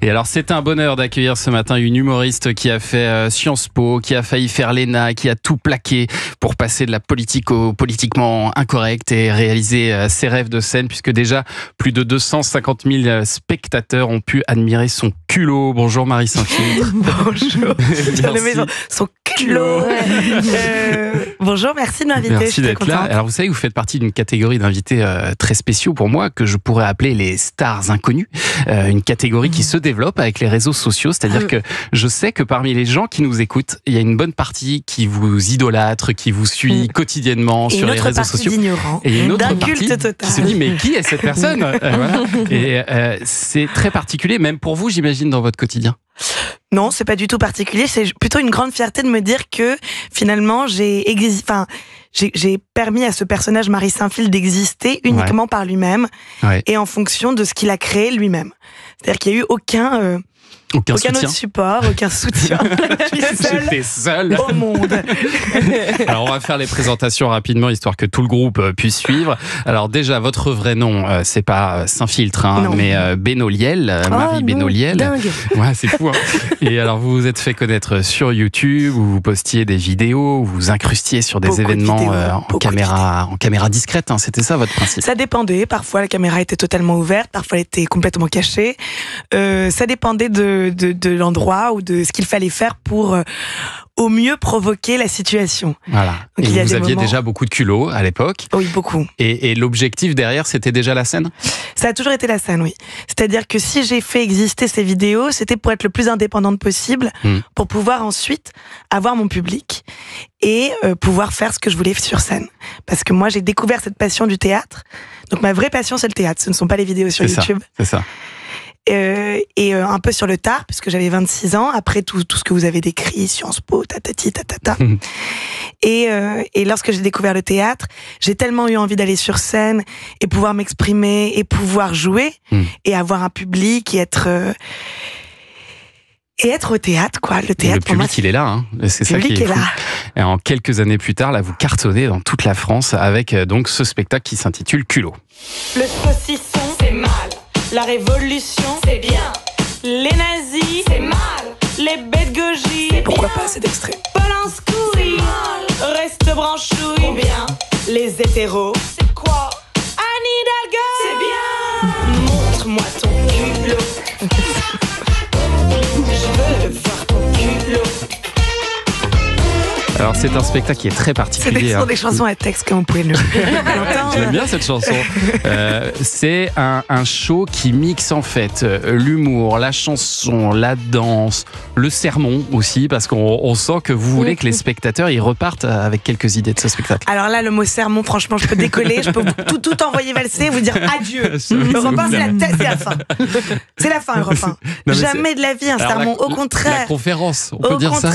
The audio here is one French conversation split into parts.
Et alors, c'est un bonheur d'accueillir ce matin une humoriste qui a fait Sciences Po, qui a failli faire l'ENA, qui a tout plaqué pour passer de la politique au politiquement incorrect et réaliser ses rêves de scène, puisque déjà plus de 250 000 spectateurs ont pu admirer son culot. Bonjour Marie Saint-Filtre. Bonjour. Son culot. Bonjour, merci de m'inviter. Merci d'être là. Alors vous savez, vous faites partie d'une catégorie d'invités très spéciaux pour moi, que je pourrais appeler les stars inconnues. Une catégorie qui se développe avec les réseaux sociaux, c'est-à-dire que je sais que parmi les gens qui nous écoutent, il y a une bonne partie qui vous idolâtre, qui vous suit quotidiennement sur les réseaux sociaux. Et une autre partie culte total. Qui se dit mais qui est cette personne? Voilà. Et c'est très particulier, même pour vous, j'imagine, dans votre quotidien. Non, c'est pas du tout particulier. C'est plutôt une grande fierté de me dire que finalement j'ai permis à ce personnage Marie Saint-Filtre d'exister uniquement par lui-même et en fonction de ce qu'il a créé lui-même. C'est-à-dire qu'il n'y a eu aucun autre support, aucun soutien. J'étais seul au monde. Alors on va faire les présentations rapidement, histoire que tout le groupe puisse suivre. Alors déjà, votre vrai nom, c'est pas Saint-Filtre, mais Benoliel, Marie Benoliel. Dingue. Ouais, c'est fou. Et alors vous vous êtes fait connaître sur YouTube, où vous postiez des vidéos, où vous incrustiez sur des événements en caméra discrète. C'était ça votre principe? Ça dépendait. Parfois la caméra était totalement ouverte, parfois elle était complètement cachée. Ça dépendait de l'endroit ou de ce qu'il fallait faire pour au mieux provoquer la situation. Voilà. Donc, et vous aviez déjà beaucoup de culot à l'époque. Oui, beaucoup. Et l'objectif derrière, c'était déjà la scène? Ça a toujours été la scène, oui. C'est-à-dire que si j'ai fait exister ces vidéos, c'était pour être le plus indépendante possible, pour pouvoir ensuite avoir mon public et pouvoir faire ce que je voulais sur scène. Parce que moi, j'ai découvert cette passion du théâtre. Donc ma vraie passion, c'est le théâtre. Ce ne sont pas les vidéos sur YouTube. C'est ça. Et un peu sur le tard, puisque j'avais 26 ans, après tout ce que vous avez décrit, Sciences Po, tatati, tatata. Et lorsque j'ai découvert le théâtre, j'ai tellement eu envie d'aller sur scène et pouvoir m'exprimer et pouvoir jouer et avoir un public et être au théâtre, quoi. Le théâtre, le public, il est là, C'est ça qui est fou. Et en quelques années plus tard, là, vous cartonnez dans toute la France avec donc ce spectacle qui s'intitule Culot. Le saucisson, c'est mal. La révolution, c'est bien. Les nazis, c'est mal. Les bêtes goji, c'est pourquoi bien. Pas cet extrait. Polanski, c'est mal. Reste branchouille, ou bien. Les hétéros, c'est quoi? Anne Hidalgo, c'est bien. Montre-moi ton culot. Je veux voir ton culot. Alors c'est un spectacle qui est très particulier. C'est des chansons à texte comme vous pouvez le entendre. J'aime bien cette chanson. C'est un show qui mixe en fait l'humour, la chanson, la danse, le sermon aussi, parce qu'on sent que vous voulez que les spectateurs ils repartent avec quelques idées de ce spectacle. Alors là, le mot sermon, franchement, je peux décoller, je peux tout envoyer valser et vous dire adieu. Le repas, c'est la fin. C'est la fin, le repas. Jamais de la vie un sermon, au contraire. La conférence, on peut dire ça.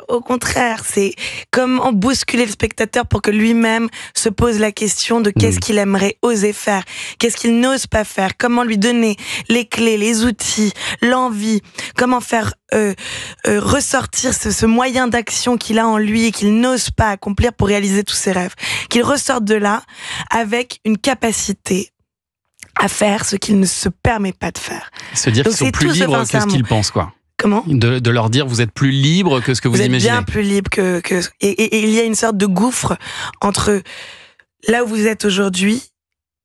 Au contraire, c'est comment bousculer le spectateur pour que lui-même se pose la question de qu'est-ce qu'il aimerait oser faire, qu'est-ce qu'il n'ose pas faire, comment lui donner les clés, les outils, l'envie, comment faire ressortir ce moyen d'action qu'il a en lui et qu'il n'ose pas accomplir pour réaliser tous ses rêves, qu'il ressorte de là avec une capacité à faire ce qu'il ne se permet pas de faire. Se dire qu'ils sont plus libres que ce qu'ils pensent, quoi. Comment ? De leur dire vous êtes plus libre que ce que vous imaginez. Vous êtes bien plus libre et il y a une sorte de gouffre entre là où vous êtes aujourd'hui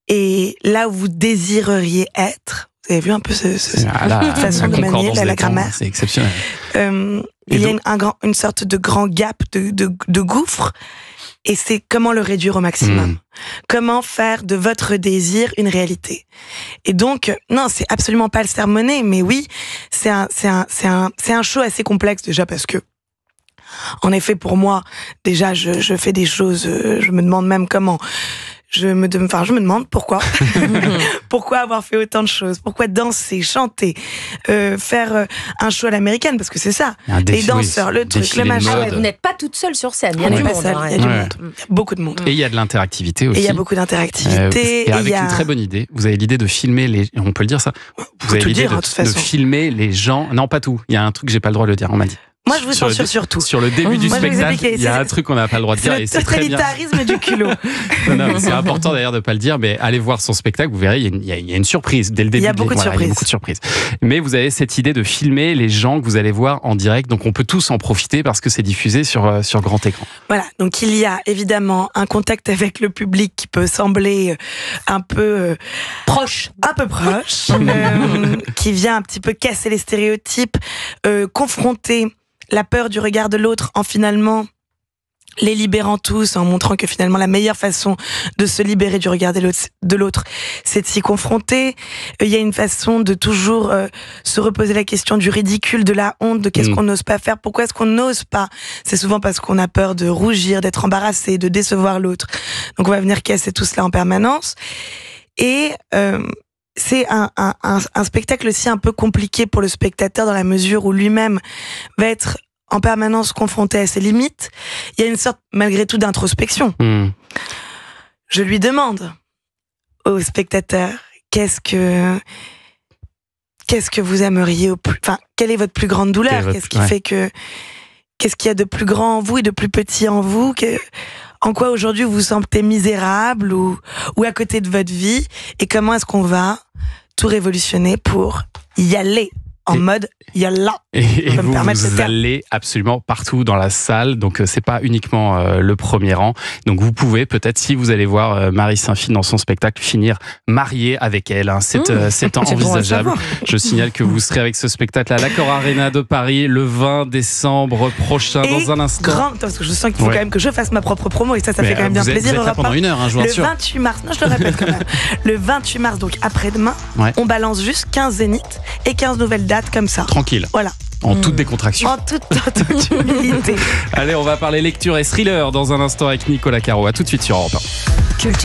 et là où vous désireriez être. Vous avez vu un peu cette façon de manier la grammaire. C'est exceptionnel. Il y a une sorte de grand gap de gouffre. Et c'est comment le réduire au maximum. Comment faire de votre désir une réalité. Et donc, non, c'est absolument pas le sermonner, mais oui, c'est un show assez complexe déjà parce que, en effet, pour moi, déjà, je fais des choses, je me demande même comment. Je me demande pourquoi. Pourquoi avoir fait autant de choses? Pourquoi danser, chanter, faire un show à l'américaine? Parce que c'est ça. Les danseurs, le truc, le machin. Vous n'êtes pas toute seule sur scène. Il y a du monde. Il y a du monde. Il y a beaucoup de monde. Et il y a de l'interactivité aussi. Et il y a beaucoup d'interactivité. Et avec une très bonne idée. Vous avez l'idée de filmer les... On peut le dire ça? Vous avez l'idée de filmer les gens... Non, pas tout. Il y a un truc que j'ai pas le droit de le dire, on m'a dit. Moi, je vous censure sur tout. Sur le début du spectacle, il y a un truc qu'on n'a pas le droit de dire. C'est le totalitarisme du culot. Non, c'est important d'ailleurs de ne pas le dire, mais allez voir son spectacle, vous verrez, il y a une surprise dès le début. Il y a beaucoup de surprises. Mais vous avez cette idée de filmer les gens que vous allez voir en direct, donc on peut tous en profiter parce que c'est diffusé sur grand écran. Voilà, donc il y a évidemment un contact avec le public qui peut sembler un peu proche, qui vient un petit peu casser les stéréotypes, confronter la peur du regard de l'autre en finalement les libérant tous, en montrant que finalement la meilleure façon de se libérer du regard de l'autre, c'est de s'y confronter. Il y a une façon de toujours se reposer la question du ridicule, de la honte, de qu'est-ce qu'on n'ose pas faire, pourquoi est-ce qu'on n'ose pas. C'est souvent parce qu'on a peur de rougir, d'être embarrassé, de décevoir l'autre. Donc on va venir casser tout cela en permanence. Et c'est un spectacle aussi un peu compliqué pour le spectateur dans la mesure où lui-même va être en permanence confronté à ses limites. Il y a une sorte, malgré tout, d'introspection. Je lui demande au spectateur, qu'est-ce que vous aimeriez quelle est votre plus grande douleur? Qu'est-ce qu'il y a de plus grand en vous et de plus petit en vous? En quoi aujourd'hui vous vous sentez misérable ou à côté de votre vie? Et comment est-ce qu'on va tout révolutionner pour y aller en mode yalla. Et vous allez absolument partout dans la salle, donc c'est pas uniquement le premier rang. Donc vous pouvez peut-être, si vous allez voir Marie Saint-Phil dans son spectacle, finir marié avec elle. Hein. C'est envisageable. Je signale que vous serez avec ce spectacle à l'Accor Arena de Paris le 20 décembre prochain. Dans un instant. Parce que je sens qu'il faut quand même que je fasse ma propre promo et ça fait quand même bien plaisir. Vous êtes là pendant une heure, hein, je vous rassure. Le 28 mars, non, je le répète quand même. Le 28 mars, donc après-demain, on balance juste 15 zéniths et 15 nouvelles dates comme ça. Tranquille. Voilà. En toute décontraction. En toute humilité. Allez, on va parler lecture et thriller dans un instant avec Nicolas Caro. À tout de suite sur Europe 1.